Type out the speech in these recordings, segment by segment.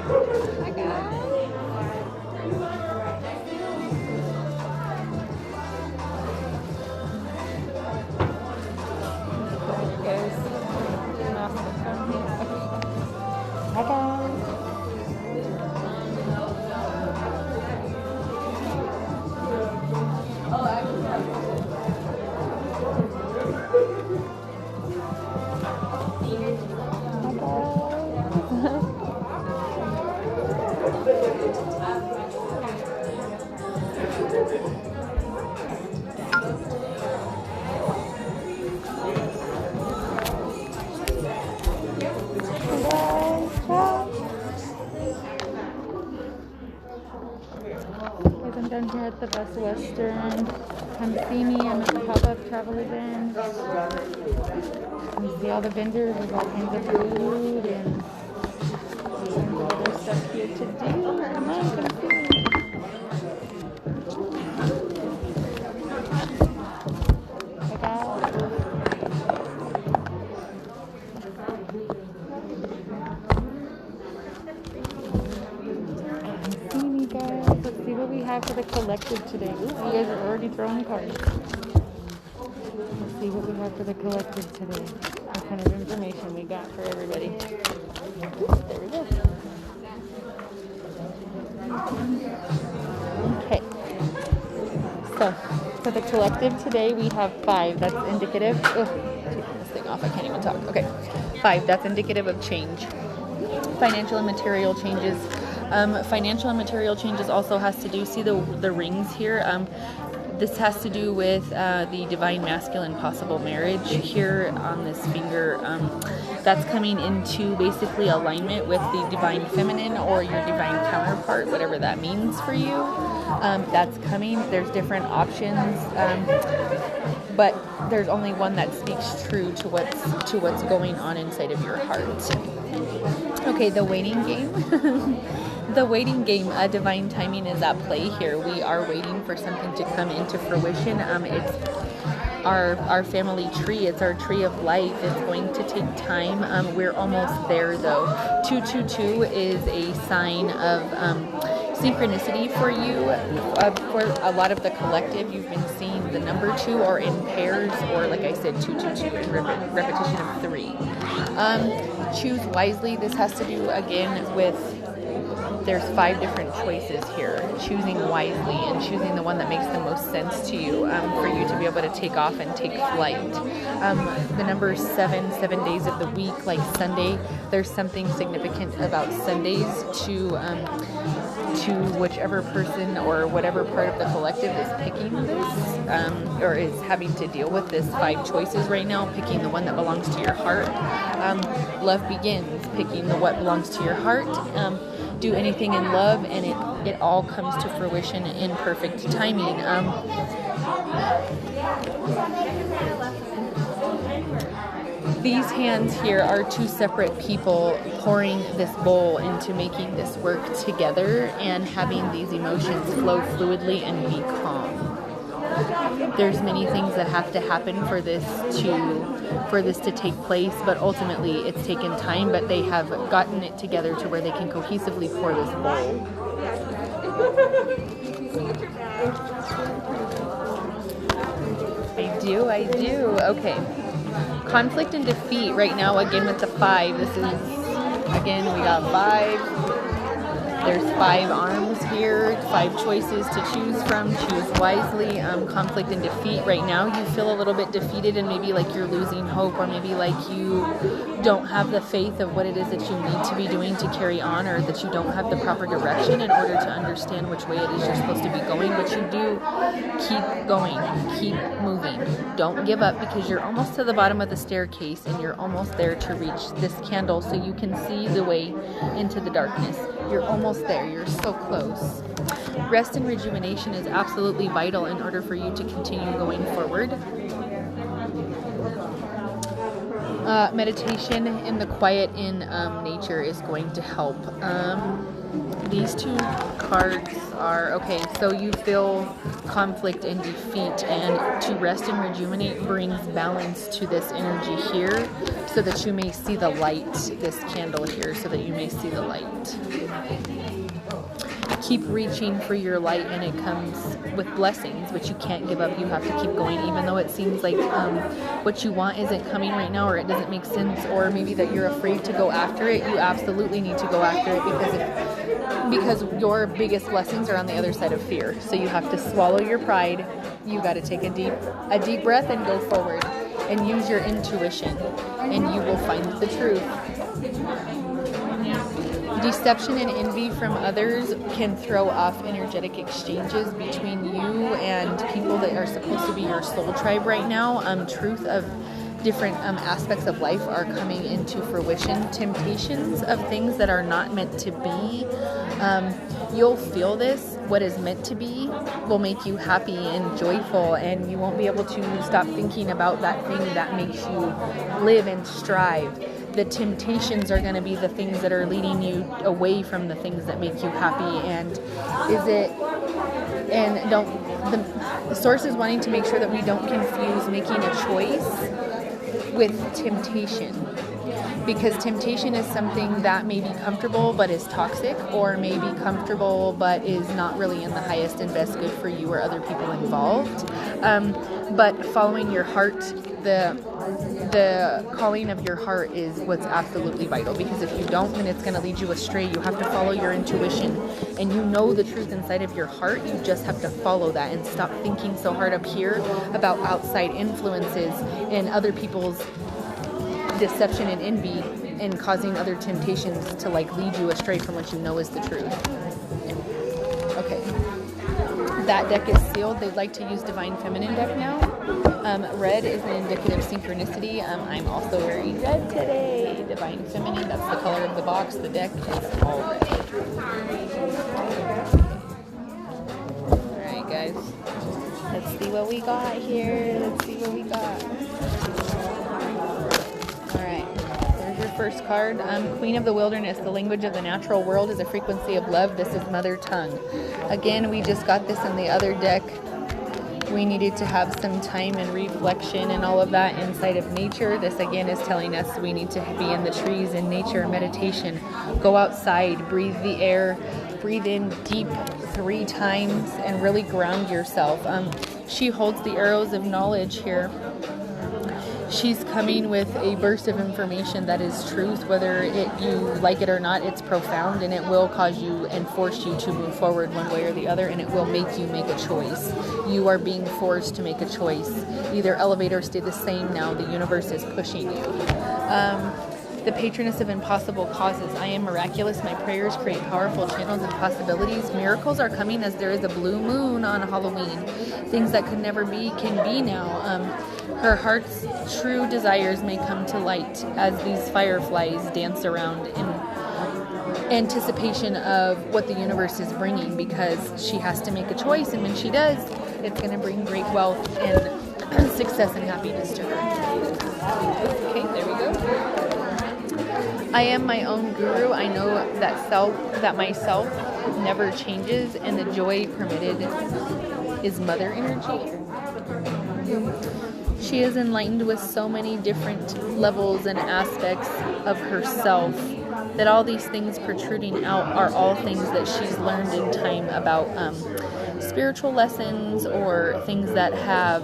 Hi guys. Guys. Hi guys. Guys, I'm down here at the Best Western. Come see me. I'm at the pop-up travel event. You see all the vendors. There's all kinds of food and other stuff here to do. Come on, come see me. Hi guys. See me guys. Let's see what we have for the collective today. Ooh, you guys are already throwing cards. Let's see what we have for the collective today. What kind of information we got for everybody. Ooh, there we go. Okay. So, for the collective today, we have 5. That's indicative. Oh, taking this thing off. I can't even talk. Okay. 5. That's indicative of change. Financial and material changes. Financial and material changes also has to do, see the rings here? This has to do with the divine masculine possible marriage here on this finger. That's coming into basically alignment with the divine feminine or your divine counterpart, whatever that means for you. That's coming. There's different options, but there's only one that speaks true to what's going on inside of your heart. Okay, the waiting game. The waiting game, divine timing is at play here. We are waiting for something to come into fruition. It's our family tree. It's our tree of life. It's going to take time. We're almost there though. 222 is a sign of synchronicity for you. For a lot of the collective, you've been seeing the number 2 or in pairs, or like I said, 222 in repetition of 3. Choose wisely. This has to do again with, there's 5 different choices here. Choosing wisely and choosing the one that makes the most sense to you, for you to be able to take off and take flight. The number 7 days of the week, like Sunday, there's something significant about Sundays to whichever person or whatever part of the collective is picking this, or is having to deal with this 5 choices right now, picking the one that belongs to your heart. Love begins, picking the what belongs to your heart. Do anything in love, and it all comes to fruition in perfect timing. These hands here are 2 separate people pouring this bowl into making this work together and having these emotions flow fluidly and be calm. There's many things that have to happen for this to take place, but ultimately it's taken time, but they have gotten it together to where they can cohesively pour this bowl. I do. Okay. Conflict and defeat right now, again with the 5. This is, again, we got 5. There's 5 arms here, 5 choices to choose from. Choose wisely. Conflict and defeat right now. You feel a little bit defeated and maybe like you're losing hope, or maybe like you don't have the faith of what it is that you need to be doing to carry on, or that you don't have the proper direction in order to understand which way it is you're supposed to be going. But you do keep going, keep moving. Don't give up, because you're almost to the bottom of the staircase and you're almost there to reach this candle so you can see the way into the darkness. You're almost there. You're so close. Rest and rejuvenation is absolutely vital in order for you to continue going forward. Meditation in the quiet in nature is going to help. These two cards are, okay, so you feel conflict and defeat, and to rest and rejuvenate brings balance to this energy here so that you may see the light, this candle here, so that you may see the light. Keep reaching for your light, and it comes with blessings, but you can't give up. You have to keep going, even though it seems like what you want isn't coming right now, or it doesn't make sense, or maybe that you're afraid to go after it. You absolutely need to go after it, because your biggest blessings are on the other side of fear. So you have to swallow your pride. You got to take a deep breath and go forward and use your intuition, and you will find the truth. Deception and envy from others can throw off energetic exchanges between you and people that are supposed to be your soul tribe right now. Truth of different aspects of life are coming into fruition. Temptations of things that are not meant to be. You'll feel this. What is meant to be will make you happy and joyful, and you won't be able to stop thinking about that thing that makes you live and strive. The temptations are going to be the things that are leading you away from the things that make you happy. The source is wanting to make sure that we don't confuse making a choice with temptation, because temptation is something that may be comfortable but is toxic, or may be comfortable but is not really in the highest and best good for you or other people involved. But following your heart, the calling of your heart is what's absolutely vital, because if you don't, then it's going to lead you astray. You have to follow your intuition, and you know the truth inside of your heart. You just have to follow that and stop thinking so hard up here about outside influences and other people's deception and envy, and causing other temptations to lead you astray from what you know is the truth. Okay. That deck is sealed. They'd like to use Divine Feminine deck now. Red is an indicative synchronicity. I'm also wearing red today. Divine Feminine, that's the color of the box. The deck is all red. Alright guys, let's see what we got here. Alright, there's your first card. Queen of the Wilderness. The language of the natural world is a frequency of love. This is Mother Tongue. Again, we just got this in the other deck. We needed to have some time and reflection and all of that inside of nature. This again is telling us we need to be in the trees, in nature, meditation. Go outside, breathe the air, breathe in deep 3 times, and really ground yourself. She holds the arrows of knowledge here. She's coming with a burst of information that is truth, whether you like it or not. It's profound, and it will cause you and force you to move forward one way or the other, and it will make you make a choice. You are being forced to make a choice. Either elevate or stay the same now. The universe is pushing you. The patroness of impossible causes. I am miraculous. My prayers create powerful channels and possibilities. Miracles are coming as there is a blue moon on Halloween. Things that could never be can be now. Her heart's true desires may come to light as these fireflies dance around in anticipation of what the universe is bringing, because she has to make a choice, and when she does, it's going to bring great wealth and success and happiness to her. Okay, there we go. I am my own guru. I know that myself never changes, and the joy permitted is mother energy. She is enlightened with so many different levels and aspects of herself, that all these things protruding out are all things that she's learned in time about spiritual lessons, or things that have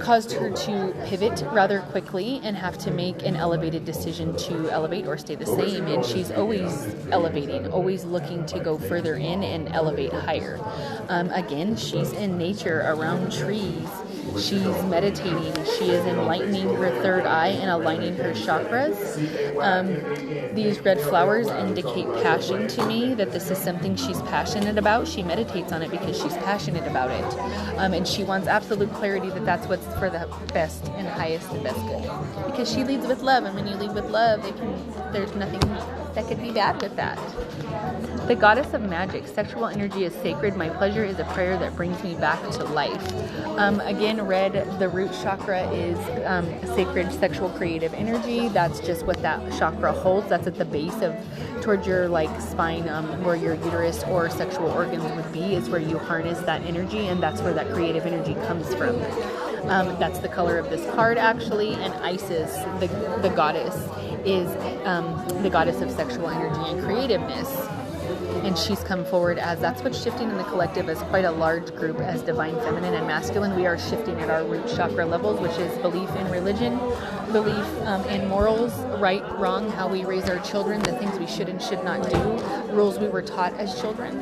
caused her to pivot rather quickly and have to make an elevated decision to elevate or stay the same. And she's always elevating, always looking to go further in and elevate higher. Again, she's in nature around trees. She's meditating. She is enlightening her third eye and aligning her chakras. These red flowers indicate passion to me, that this is something she's passionate about. She meditates on it because she's passionate about it. And she wants absolute clarity that that's what's for the best and highest and best good. Because she leads with love, and when you lead with love, there's nothing that could be bad with that. The goddess of magic. Sexual energy is sacred. My pleasure is a prayer that brings me back to life. Again, red, the root chakra is sacred sexual creative energy. That's just what that chakra holds. That's at the base of, towards your like spine, where your uterus or sexual organs would be, is where you harness that energy, and that's where that creative energy comes from. That's the color of this card, actually. And Isis, the goddess, is the goddess of sexual energy and creativeness. And she's come forward as that's what's shifting in the collective as quite a large group as divine feminine and masculine. We are shifting at our root chakra levels, which is belief in religion, belief in morals, right, wrong, how we raise our children, the things we should and should not do, rules we were taught as children,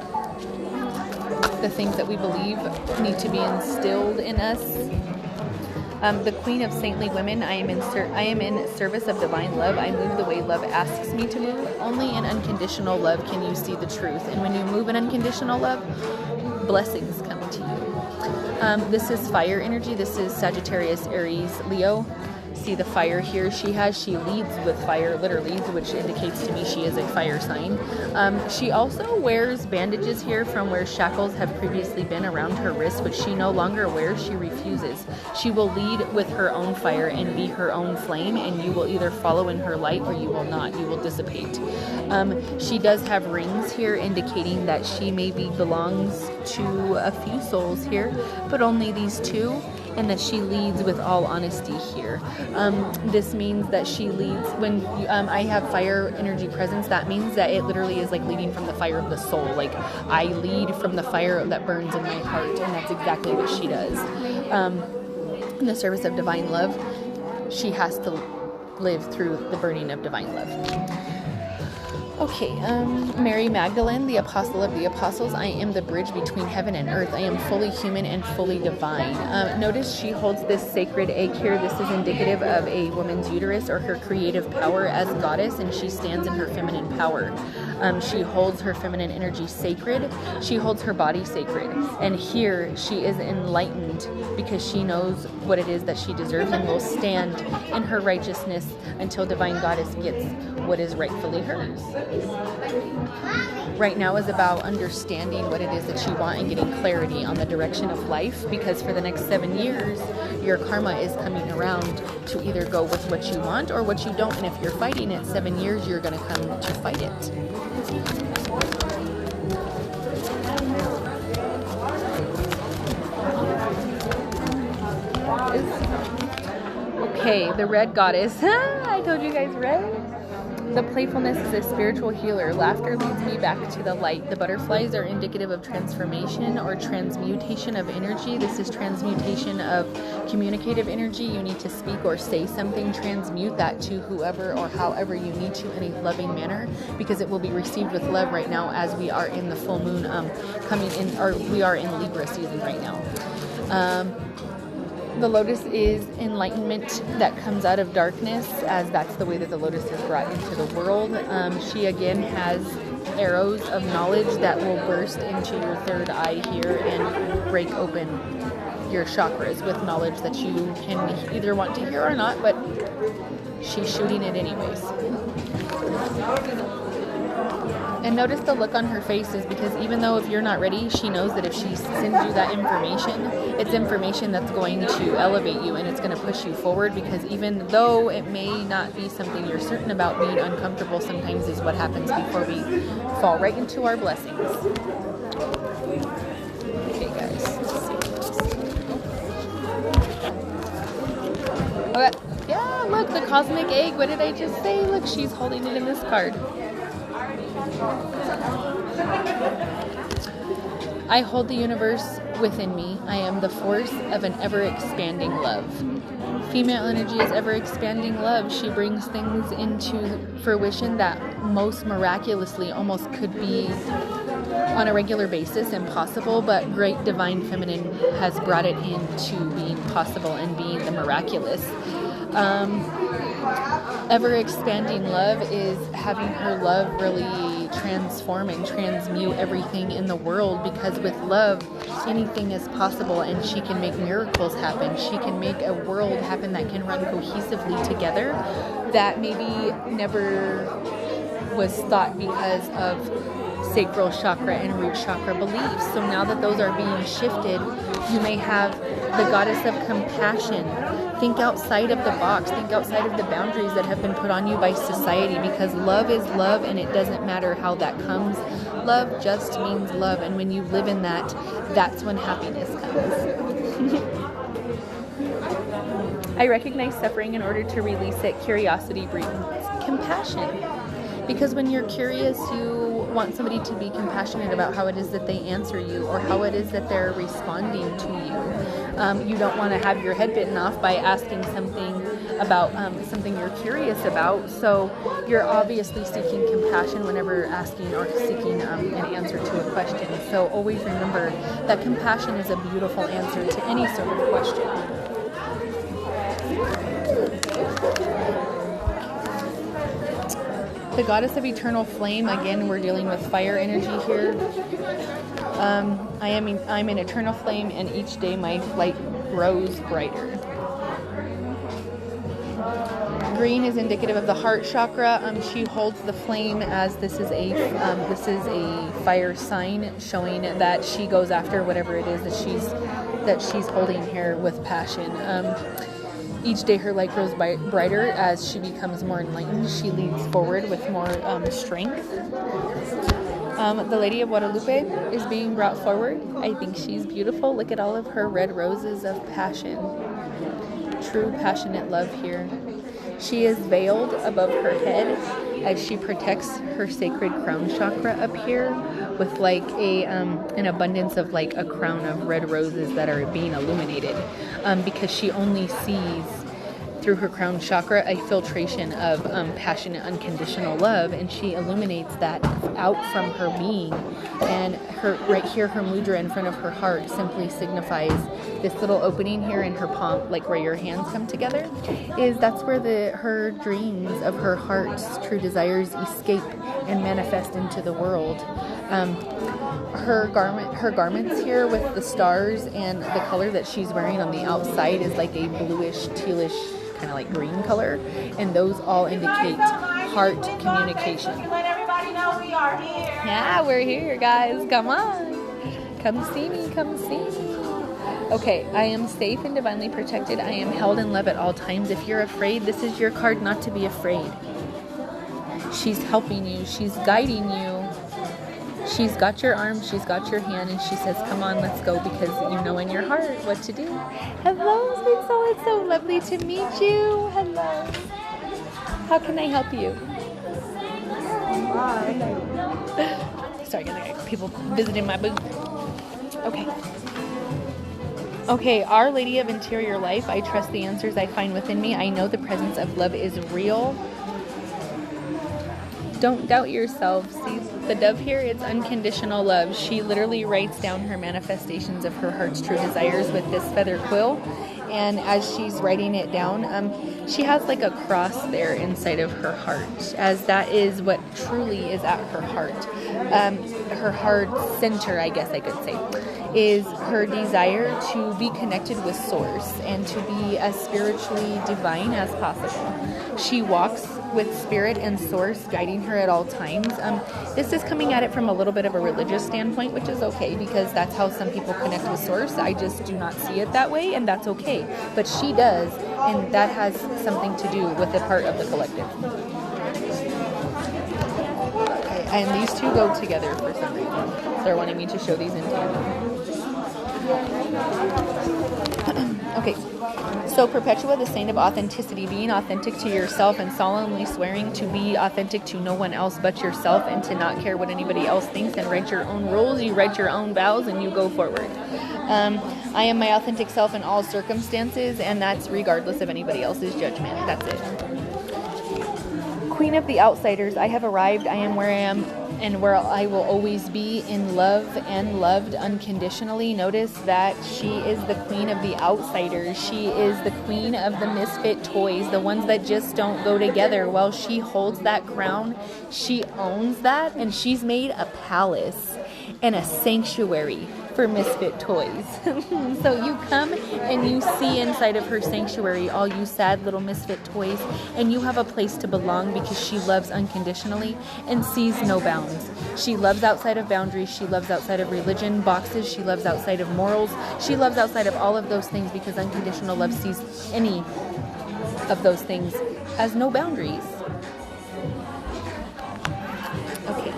the things that we believe need to be instilled in us. The Queen of Saintly Women. I am in service of divine love. I move the way love asks me to move. Only in unconditional love can you see the truth. And when you move in unconditional love, blessings come to you. This is fire energy. This is Sagittarius, Aries, Leo. See the fire here she leads with fire, literally, which indicates to me she is a fire sign. She also wears bandages here from where shackles have previously been around her wrist, which she no longer wears. She refuses. She will lead with her own fire and be her own flame, and you will either follow in her light or you will not. You will dissipate. She does have rings here indicating that she maybe belongs to a few souls here, but only these two, and that she leads with all honesty here. This means that she leads, when I have fire energy presence, that means that it literally is like leading from the fire of the soul. Like, I lead from the fire that burns in my heart, and that's exactly what she does. In the service of divine love, she has to live through the burning of divine love. Okay, Mary Magdalene, the apostle of the apostles. I am the bridge between heaven and earth. I am fully human and fully divine. Notice she holds this sacred egg here. This is indicative of a woman's uterus or her creative power as goddess, and she stands in her feminine power. She holds her feminine energy sacred. She holds her body sacred. And here she is enlightened because she knows what it is that she deserves and will stand in her righteousness until divine goddess gets what is rightfully hers. Right now is about understanding what it is that you want and getting clarity on the direction of life, because for the next 7 years, your karma is coming around to either go with what you want or what you don't. And if you're fighting it 7 years, you're going to come to fight it. Okay, the red goddess. I told you guys red. The playfulness is a spiritual healer. Laughter leads me back to the light. The butterflies are indicative of transformation or transmutation of energy. This is transmutation of communicative energy. You need to speak or say something. Transmute that to whoever or however you need to in a loving manner, because it will be received with love right now as we are in the full moon coming in, or we are in Libra season right now. The lotus is enlightenment that comes out of darkness, as that's the way that the lotus is brought into the world. She again has arrows of knowledge that will burst into your third eye here and break open your chakras with knowledge that you can either want to hear or not, but she's shooting it anyways. And notice the look on her face is because even though if you're not ready, she knows that if she sends you that information, it's information that's going to elevate you and it's going to push you forward, because even though it may not be something you're certain about, being uncomfortable sometimes is what happens before we fall right into our blessings. Okay, guys. Okay. Yeah, look, the cosmic egg. What did I just say? Look, she's holding it in this card. I hold the universe within me. I am the force of an ever-expanding love. Female energy is ever-expanding love. She brings things into fruition that most miraculously almost could be on a regular basis impossible, but great divine feminine has brought it into being possible and being the miraculous. Ever-expanding love is having her love really transform and transmute everything in the world, because with love, anything is possible, and she can make miracles happen. She can make a world happen that can run cohesively together, that maybe never was thought because of sacral chakra and root chakra beliefs. So now that those are being shifted, you may have the goddess of compassion. Think outside of the box. Think outside of the boundaries that have been put on you by society, because love is love and it doesn't matter how that comes. Love just means love, and when you live in that, that's when happiness comes. I recognize suffering in order to release it. Curiosity breeds compassion. Because when you're curious, you want somebody to be compassionate about how it is that they answer you or how it is that they're responding to you. You don't want to have your head bitten off by asking something about something you're curious about. So you're obviously seeking compassion whenever asking or seeking an answer to a question. So always remember that compassion is a beautiful answer to any sort of question. The goddess of eternal flame. Again, we're dealing with fire energy here. I'm an eternal flame, and each day my light grows brighter. Green is indicative of the heart chakra. She holds the flame as this is a fire sign, showing that she goes after whatever it is that she's holding here with passion. Each day her light grows brighter as she becomes more enlightened. She leads forward with more strength. The Lady of Guadalupe is being brought forward. I think she's beautiful. Look at all of her red roses of passion. True passionate love here. She is veiled above her head as she protects her sacred crown chakra up here with like an abundance of like a crown of red roses that are being illuminated, because she only sees through her crown chakra a filtration of passionate unconditional love, and she illuminates that out from her being. And her right here, her mudra in front of her heart simply signifies this little opening here in her palm, like where your hands come together, that's where her dreams of her heart's true desires escape and manifest into the world. Her garments here with the stars and the color that she's wearing on the outside is like a bluish, tealish, kind of like green color, and those all indicate heart communication. Let everybody know we are here. Yeah, we're here, guys. Come on. Come see me. Come see me. Okay, I am safe and divinely protected. I am held in love at all times. If you're afraid, this is your card not to be afraid. She's helping you. She's guiding you. She's got your arm, she's got your hand, and she says, come on, let's go, because you know in your heart what to do. Hello, sweet soul. It's so lovely to meet you. Hello. How can I help you? Sorry, I got people visiting my booth. Okay, Our Lady of Interior Life. I trust the answers I find within me. I know the presence of love is real. Don't doubt yourself. See, the dove here, it's unconditional love. She literally writes down her manifestations of her heart's true desires with this feather quill. And as she's writing it down, she has like a cross there inside of her heart, as that is what truly is at her heart. Her heart center, I guess I could say, is her desire to be connected with Source and to be as spiritually divine as possible. She walks with Spirit and Source guiding her at all times. This is coming at it from a little bit of a religious standpoint, which is okay, because that's how some people connect with Source. I just do not see it that way, and that's okay. But she does, and that has something to do with the part of the collective. Okay, and these two go together for some reason. So they're wanting me to show these in tandem. Okay, so Perpetua, the saint of authenticity, being authentic to yourself and solemnly swearing to be authentic to no one else but yourself and to not care what anybody else thinks, and write your own rules, you write your own vows, and you go forward. I am my authentic self in all circumstances, and that's regardless of anybody else's judgment. That's it. Queen of the outsiders, I have arrived. I am where I am and where I will always be, in love and loved unconditionally. Notice that she is the queen of the outsiders. She is the queen of the misfit toys, the ones that just don't go together. Well, she holds that crown. She owns that, and she's made a palace. and a sanctuary for misfit toys. So you come and you see inside of her sanctuary all you sad little misfit toys, and you have a place to belong because she loves unconditionally and sees no bounds. She loves outside of boundaries. She loves outside of religion boxes. She loves outside of morals. She loves outside of all of those things because unconditional love sees any of those things as no boundaries. Okay.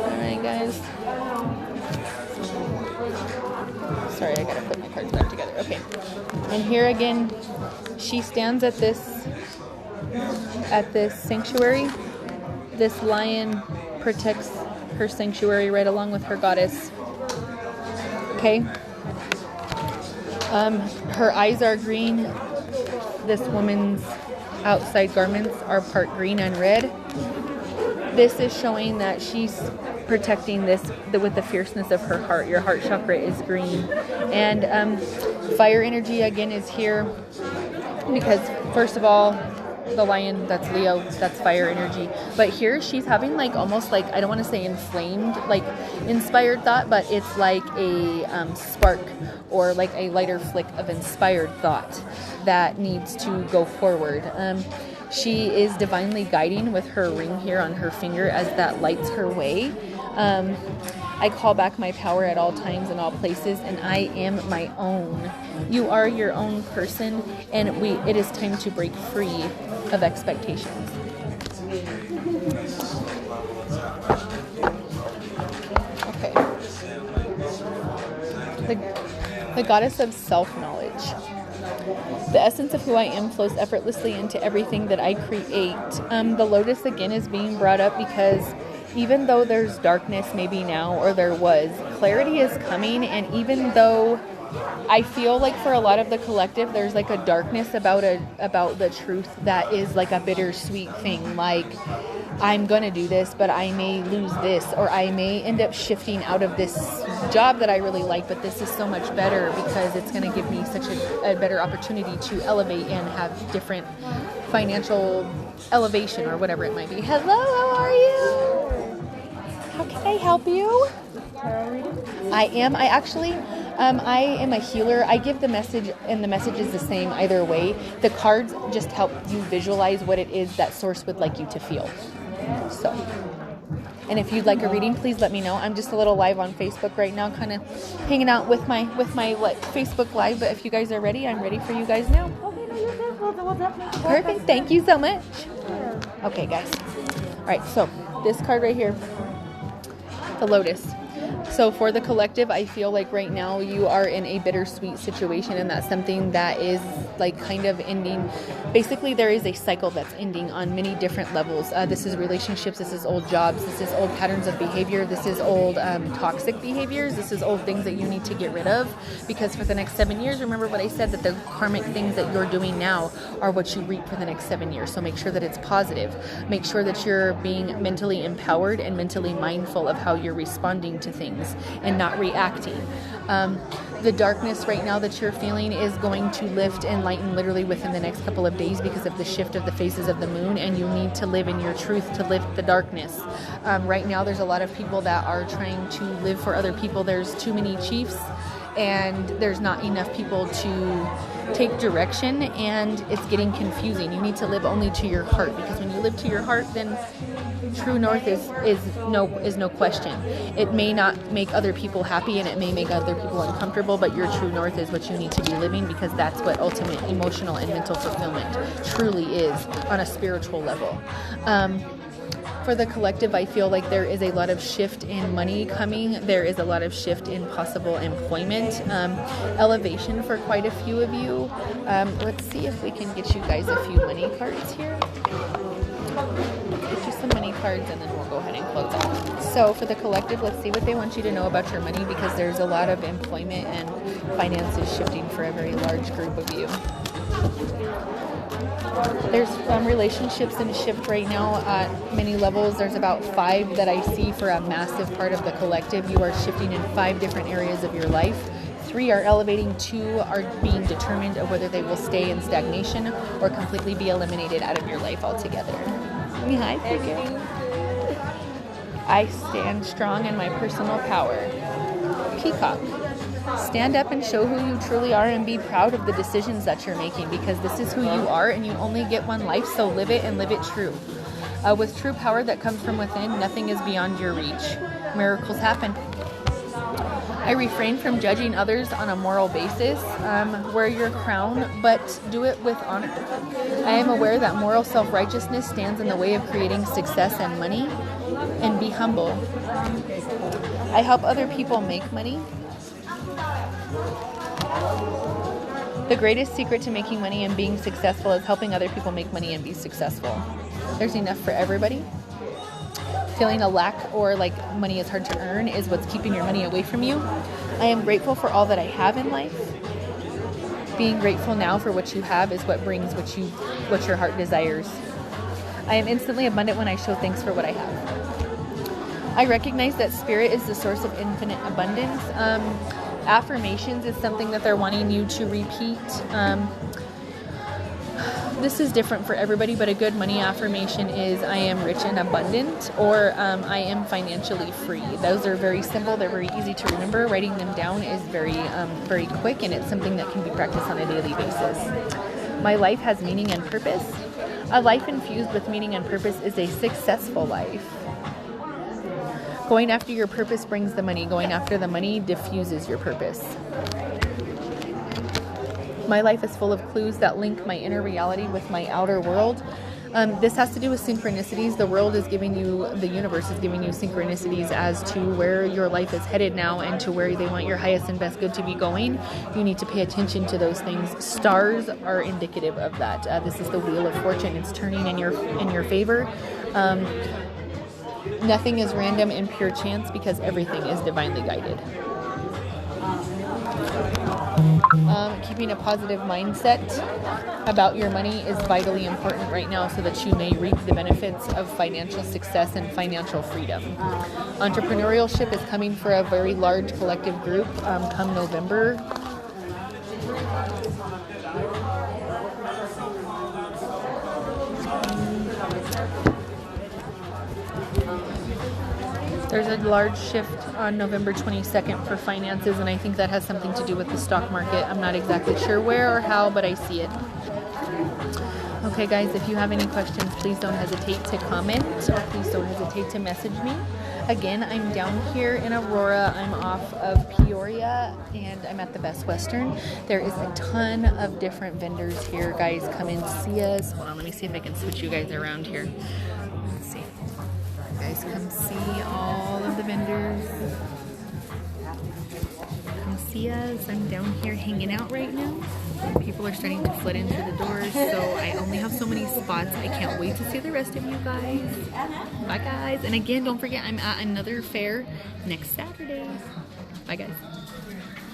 Alright, guys. Sorry, I gotta put my cards back together. Okay. And here again, she stands at this sanctuary. This lion protects her sanctuary right along with her goddess. Okay. Her eyes are green. This woman's outside garments are part green and red. This is showing that she's protecting this with the fierceness of her heart. Your heart chakra is green. And fire energy again is here because first of all, the lion, that's Leo, that's fire energy. But here she's having like almost like, I don't want to say inflamed, like inspired thought, but it's like a spark or like a lighter flick of inspired thought that needs to go forward. She is divinely guiding with her ring here on her finger as that lights her way. I call back my power at all times and all places, and I am my own. You are your own person, and it is time to break free of expectations. Okay. The goddess of self-knowledge. The essence of who I am flows effortlessly into everything that I create. The lotus again is being brought up because even though there's darkness maybe now, or there was, clarity is coming. And even though I feel like for a lot of the collective, there's like a darkness about the truth that is like a bittersweet thing. Like, I'm going to do this, but I may lose this, or I may end up shifting out of this job that I really like, but this is so much better because it's going to give me such a better opportunity to elevate and have different financial elevation or whatever it might be. Hello, how are you? How can I help you? Tarot reading? I am. I am a healer. I give the message, and the message is the same either way. The cards just help you visualize what it is that Source would like you to feel. So, and if you'd like a reading, please let me know. I'm just a little live on Facebook right now, kind of hanging out with my Facebook Live. But if you guys are ready, I'm ready for you guys now. Okay, no, you're good. We'll definitely Perfect. Thank you so much. Okay, guys. All right. So this card right here, the Lotus. So for the collective, I feel like right now you are in a bittersweet situation, and that's something that is like kind of ending. Basically, there is a cycle that's ending on many different levels. This is relationships, this is old jobs, this is old patterns of behavior, this is old toxic behaviors, this is old things that you need to get rid of, because for the next 7 years, remember what I said, that the karmic things that you're doing now are what you reap for the next 7 years. So make sure that it's positive. Make sure that you're being mentally empowered and mentally mindful of how you're responding to things and not reacting. The darkness right now that you're feeling is going to lift and lighten literally within the next couple of days because of the shift of the phases of the moon, and you need to live in your truth to lift the darkness. Right now there's a lot of people that are trying to live for other people. There's too many chiefs, and there's not enough people to take direction, and it's getting confusing. You need to live only to your heart, because when you live to your heart, then true north is no question. It may not make other people happy, and it may make other people uncomfortable, but your true north is what you need to be living, because that's what ultimate emotional and mental fulfillment truly is on a spiritual level. For the collective, I feel like there is a lot of shift in money coming. There is a lot of shift in possible employment, elevation for quite a few of you. Let's see if we can get you guys a few money cards here. Get you some money cards, and then we'll go ahead and close out. So for the collective, let's see what they want you to know about your money, because there's a lot of employment and finances shifting for a very large group of you. There's relationships in shift right now at many levels. There's about 5 that I see for a massive part of the collective. You are shifting in 5 different areas of your life. 3 are elevating, 2 are being determined of whether they will stay in stagnation or completely be eliminated out of your life altogether. Hi, Figure. I stand strong in my personal power. Peacock. Stand up and show who you truly are and be proud of the decisions that you're making, because this is who you are and you only get one life, so live it and live it true. With true power that comes from within, nothing is beyond your reach. Miracles happen. I refrain from judging others on a moral basis. Wear your crown, but do it with honor. I am aware that moral self-righteousness stands in the way of creating success and money, and be humble. I help other people make money. The greatest secret to making money and being successful is helping other people make money and be successful. There's enough for everybody. Feeling a lack or like money is hard to earn is what's keeping your money away from you. I am grateful for all that I have in life. Being grateful now for what you have is what brings what your heart desires. I am instantly abundant when I show thanks for what I have. I recognize that spirit is the source of infinite abundance. Affirmations is something that they're wanting you to repeat. This is different for everybody, but a good money affirmation is I am rich and abundant, or I am financially free. Those are very simple. They're very easy to remember. Writing them down is very quick, and it's something that can be practiced on a daily basis. My life has meaning and purpose. A life infused with meaning and purpose is a successful life. Going after your purpose brings the money. Going after the money diffuses your purpose. My life is full of clues that link my inner reality with my outer world. This has to do with synchronicities. The universe is giving you synchronicities as to where your life is headed now and to where they want your highest and best good to be going. You need to pay attention to those things. Stars are indicative of that. This is the wheel of fortune. It's turning in your favor. Nothing is random and pure chance because everything is divinely guided. Keeping a positive mindset about your money is vitally important right now so that you may reap the benefits of financial success and financial freedom. Entrepreneurship is coming for a very large collective group come November. There's a large shift on November 22nd for finances, and I think that has something to do with the stock market. I'm not exactly sure where or how, but I see it. Okay, guys, if you have any questions, please don't hesitate to comment, or please don't hesitate to message me. Again, I'm down here in Aurora. I'm off of Peoria, and I'm at the Best Western. There is a ton of different vendors here. Guys, come and see us. Hold on, let me see if I can switch you guys around here. Let's see. Guys, come see all of the vendors. Come see us. I'm down here hanging out right now. People are starting to flood into the doors, so I only have so many spots. I can't wait to see the rest of you guys. Bye, guys. And again, don't forget, I'm at another fair next Saturday. Bye, guys.